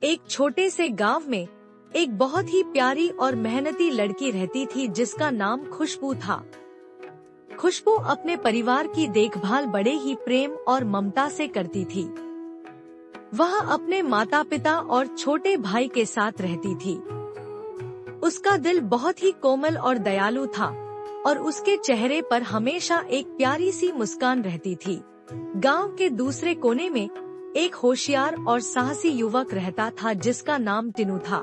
एक छोटे से गांव में एक बहुत ही प्यारी और मेहनती लड़की रहती थी जिसका नाम खुशबू था। खुशबू अपने परिवार की देखभाल बड़े ही प्रेम और ममता से करती थी। वह अपने माता पिता और छोटे भाई के साथ रहती थी। उसका दिल बहुत ही कोमल और दयालु था और उसके चेहरे पर हमेशा एक प्यारी सी मुस्कान रहती थी। गांव के दूसरे कोने में एक होशियार और साहसी युवक रहता था जिसका नाम टिनू था।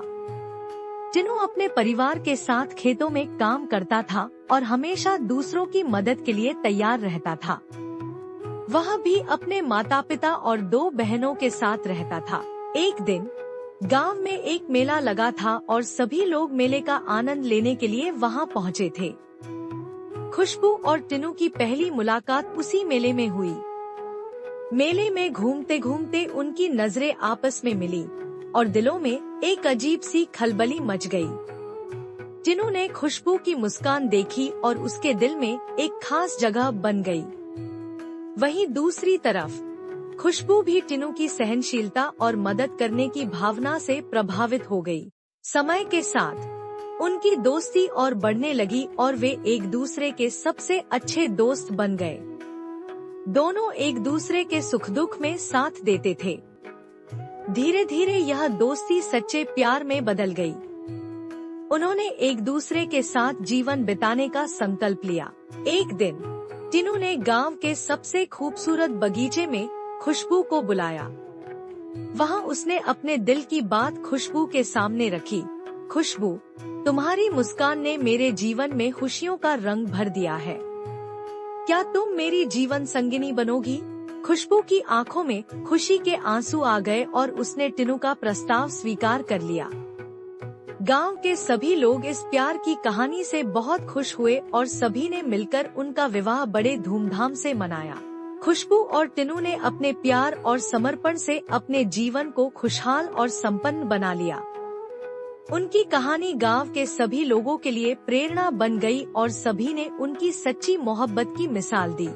टिनू अपने परिवार के साथ खेतों में काम करता था और हमेशा दूसरों की मदद के लिए तैयार रहता था। वह भी अपने माता पिता और 2 बहनों के साथ रहता था। एक दिन गांव में एक मेला लगा था और सभी लोग मेले का आनंद लेने के लिए वहां पहुंचे थे। खुशबू और टिनू की पहली मुलाकात उसी मेले में हुई। मेले में घूमते घूमते उनकी नजरें आपस में मिली और दिलों में एक अजीब सी खलबली मच गई। टिनू ने खुशबू की मुस्कान देखी और उसके दिल में एक खास जगह बन गई। वहीं दूसरी तरफ खुशबू भी टिनू की सहनशीलता और मदद करने की भावना से प्रभावित हो गई। समय के साथ उनकी दोस्ती और बढ़ने लगी और वे एक दूसरे के सबसे अच्छे दोस्त बन गए। दोनों एक दूसरे के सुख दुख में साथ देते थे। धीरे धीरे यह दोस्ती सच्चे प्यार में बदल गई। उन्होंने एक दूसरे के साथ जीवन बिताने का संकल्प लिया। एक दिन टिनू ने गांव के सबसे खूबसूरत बगीचे में खुशबू को बुलाया। वहां उसने अपने दिल की बात खुशबू के सामने रखी। खुशबू, तुम्हारी मुस्कान ने मेरे जीवन में खुशियों का रंग भर दिया है। क्या तुम मेरी जीवन संगिनी बनोगी? खुशबू की आंखों में खुशी के आंसू आ गए और उसने टिनू का प्रस्ताव स्वीकार कर लिया। गांव के सभी लोग इस प्यार की कहानी से बहुत खुश हुए और सभी ने मिलकर उनका विवाह बड़े धूमधाम से मनाया। खुशबू और टिनू ने अपने प्यार और समर्पण से अपने जीवन को खुशहाल और संपन्न बना लिया। उनकी कहानी गांव के सभी लोगों के लिए प्रेरणा बन गई और सभी ने उनकी सच्ची मोहब्बत की मिसाल दी।